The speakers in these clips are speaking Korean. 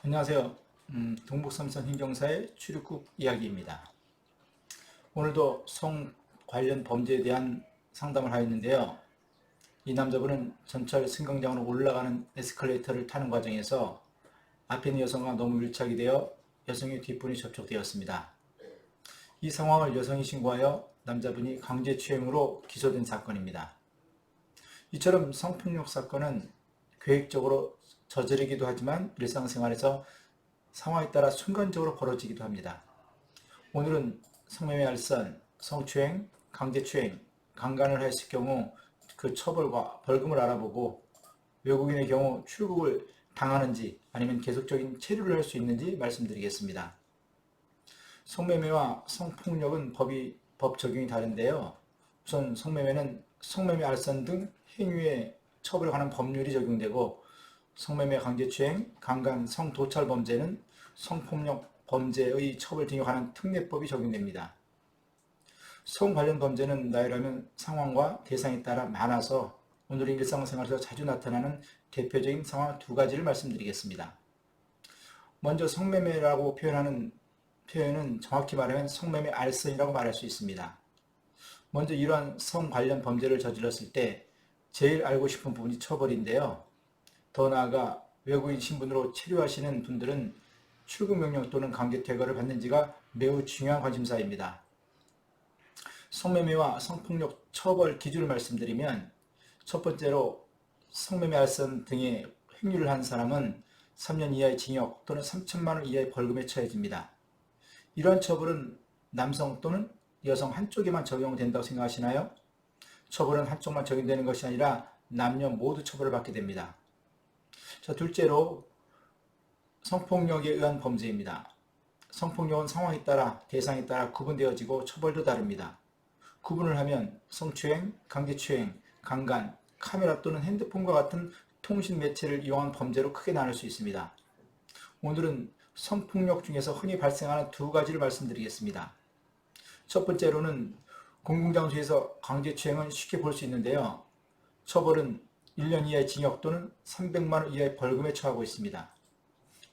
안녕하세요. 동북삼선 행정사의 출입국 이야기입니다. 오늘도 성 관련 범죄에 대한 상담을 하였는데요. 이 남자분은 전철 승강장으로 올라가는 에스컬레이터를 타는 과정에서 앞에 있는 여성과 너무 밀착이 되어 여성의 뒷분이 접촉되었습니다. 이 상황을 여성이 신고하여 남자분이 강제추행으로 기소된 사건입니다. 이처럼 성폭력 사건은 계획적으로 저지르기도 하지만 일상생활에서 상황에 따라 순간적으로 벌어지기도 합니다. 오늘은 성매매 알선, 성추행, 강제추행, 강간을 했을 경우 그 처벌과 벌금을 알아보고 외국인의 경우 출국을 당하는지 아니면 계속적인 체류를 할 수 있는지 말씀드리겠습니다. 성매매와 성폭력은 법 적용이 다른데요. 우선 성매매는 성매매 알선 등 행위에 처벌에 관한 법률이 적용되고 성매매 강제추행, 강간, 성도찰 범죄는 성폭력 범죄의 처벌 등에 관한 특례법이 적용됩니다. 성 관련 범죄는 나이라면 상황과 대상에 따라 많아서 오늘은 일상생활에서 자주 나타나는 대표적인 상황 두 가지를 말씀드리겠습니다. 먼저 성매매라고 표현하는 표현은 정확히 말하면 성매매 알선이라고 말할 수 있습니다. 먼저 이러한 성 관련 범죄를 저질렀을 때 제일 알고 싶은 부분이 처벌인데요. 더 나아가 외국인 신분으로 체류하시는 분들은 출국 명령 또는 강제 퇴거를 받는지가 매우 중요한 관심사입니다. 성매매와 성폭력 처벌 기준을 말씀드리면 첫 번째로 성매매 알선 등의 행위를 한 사람은 3년 이하의 징역 또는 3천만 원 이하의 벌금에 처해집니다. 이러한 처벌은 남성 또는 여성 한쪽에만 적용된다고 생각하시나요? 처벌은 한쪽만 적용되는 것이 아니라 남녀 모두 처벌을 받게 됩니다. 자, 둘째로 성폭력에 의한 범죄입니다. 성폭력은 상황에 따라 대상에 따라 구분되어지고 처벌도 다릅니다. 구분을 하면 성추행, 강제추행, 강간, 카메라 또는 핸드폰과 같은 통신 매체를 이용한 범죄로 크게 나눌 수 있습니다. 오늘은 성폭력 중에서 흔히 발생하는 두 가지를 말씀드리겠습니다. 첫 번째로는 공공장소에서 강제추행은 쉽게 볼 수 있는데요. 처벌은 1년 이하의 징역 또는 300만 원 이하의 벌금에 처하고 있습니다.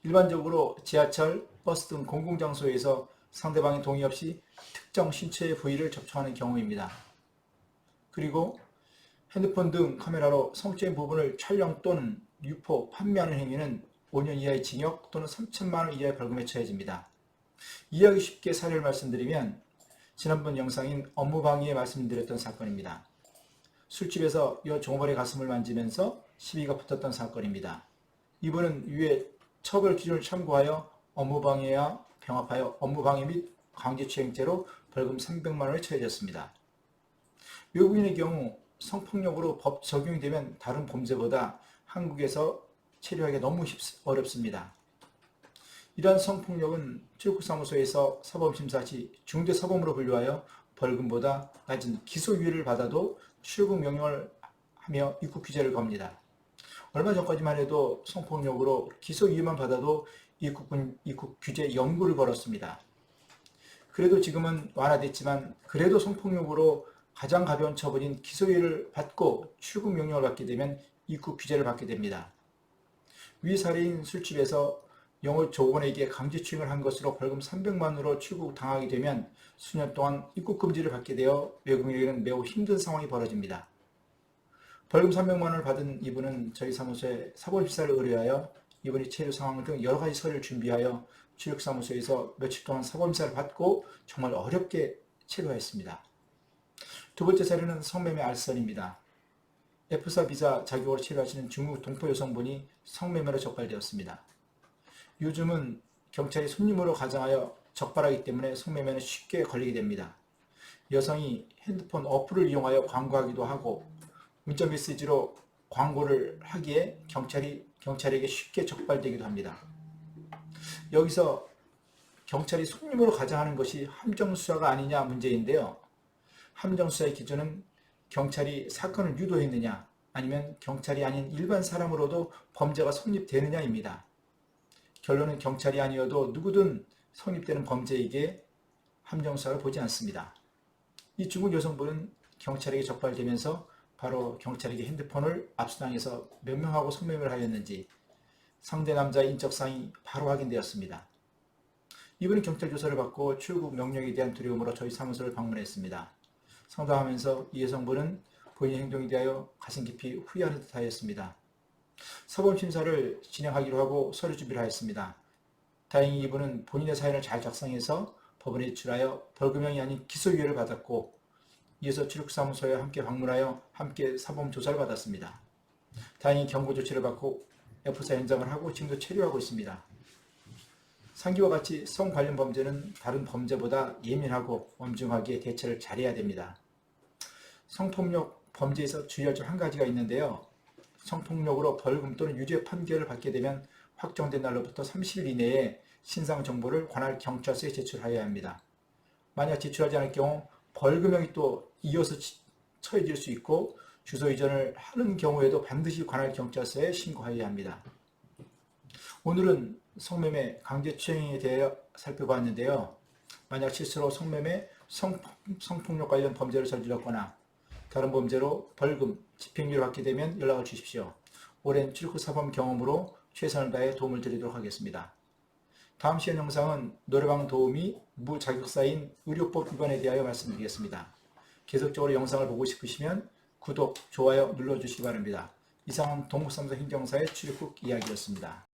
일반적으로 지하철, 버스 등 공공장소에서 상대방의 동의 없이 특정 신체의 부위를 접촉하는 경우입니다. 그리고 핸드폰 등 카메라로 성적인 부분을 촬영 또는 유포, 판매하는 행위는 5년 이하의 징역 또는 3천만 원 이하의 벌금에 처해집니다. 이해하기 쉽게 사례를 말씀드리면 지난번 영상인 업무방해에 말씀드렸던 사건입니다. 술집에서 여 종업원의 가슴을 만지면서 시비가 붙었던 사건입니다. 이분은 위에 처벌 기준을 참고하여 업무방해와 병합하여 업무방해 및 강제추행죄로 벌금 300만 원을 처해졌습니다. 외국인의 경우 성폭력으로 법 적용이 되면 다른 범죄보다 한국에서 체류하기가 너무 어렵습니다. 이러한 성폭력은 출국사무소에서 사법심사 시 중대사범으로 분류하여 벌금보다 낮은 기소유예를 받아도 출국 명령을 하며 입국 규제를 겁니다. 얼마 전까지만 해도 성폭력으로 기소유예만 받아도 입국 규제 연구를 걸었습니다. 그래도 지금은 완화됐지만 그래도 성폭력으로 가장 가벼운 처벌인 기소유예를 받고 출국 명령을 받게 되면 입국 규제를 받게 됩니다. 위 사례인 술집에서 영어 조원에게 강제추행을 한 것으로 벌금 300만 원으로 출국 당하게 되면 수년 동안 입국 금지를 받게 되어 외국인에게는 매우 힘든 상황이 벌어집니다. 벌금 300만 원을 받은 이분은 저희 사무소에 사법심사를 의뢰하여 이분이 체류 상황 등 여러 가지 서류를 준비하여 출국사무소에서 며칠 동안 사법심사를 받고 정말 어렵게 체류했습니다. 두 번째 사례는 성매매 알선입니다. F4 비자 자격으로 체류하시는 중국 동포 여성분이 성매매로 적발되었습니다. 요즘은 경찰이 손님으로 가장하여 적발하기 때문에 성매매는 쉽게 걸리게 됩니다. 여성이 핸드폰 어플을 이용하여 광고하기도 하고 문자 메시지로 광고를 하기에 경찰에게 쉽게 적발되기도 합니다. 여기서 경찰이 손님으로 가장하는 것이 함정수사가 아니냐 문제인데요. 함정수사의 기준은 경찰이 사건을 유도했느냐 아니면 경찰이 아닌 일반 사람으로도 범죄가 성립되느냐입니다. 결론은 경찰이 아니어도 누구든 성립되는 범죄에게 함정수사를 보지 않습니다. 이 중국 여성분은 경찰에게 적발되면서 바로 경찰에게 핸드폰을 압수당해서 몇 명하고 성매매를 하였는지 상대 남자의 인적 사항이 바로 확인되었습니다. 이분은 경찰 조사를 받고 출국 명령에 대한 두려움으로 저희 사무소를 방문했습니다. 상담하면서 이 여성분은 본인 행동에 대하여 가슴 깊이 후회하는 듯하였습니다. 사법 심사를 진행하기로 하고 서류 준비를 하였습니다. 다행히 이분은 본인의 사연을 잘 작성해서 법원에 제출하여 벌금형이 아닌 기소유예를 받았고, 이어서 출입사무소에 함께 방문하여 함께 사법 조사를 받았습니다. 다행히 경고 조치를 받고 F사 현장을 하고 지금도 체류하고 있습니다. 상기와 같이 성 관련 범죄는 다른 범죄보다 예민하고 엄중하게 대처를 잘해야 됩니다. 성폭력 범죄에서 주의할 점 한 가지가 있는데요. 성폭력으로 벌금 또는 유죄 판결을 받게 되면 확정된 날로부터 30일 이내에 신상 정보를 관할 경찰서에 제출하여야 합니다. 만약 제출하지 않을 경우 벌금형이 또 이어서 처해질 수 있고, 주소 이전을 하는 경우에도 반드시 관할 경찰서에 신고하여야 합니다. 오늘은 성매매, 강제추행에 대해 살펴봤는데요. 만약 실수로 성매매, 성폭력 관련 범죄를 저질렀거나 다른 범죄로 벌금, 집행유예를 받게 되면 연락을 주십시오. 오랜 출구 사범 경험으로 최선을 다해 도움을 드리도록 하겠습니다. 다음 시간 영상은 노래방 도우미 무자격사인 의료법 위반에 대하여 말씀드리겠습니다. 계속적으로 영상을 보고 싶으시면 구독, 좋아요 눌러주시기 바랍니다. 이상은 동국삼성 행정사의 출입국 이야기였습니다.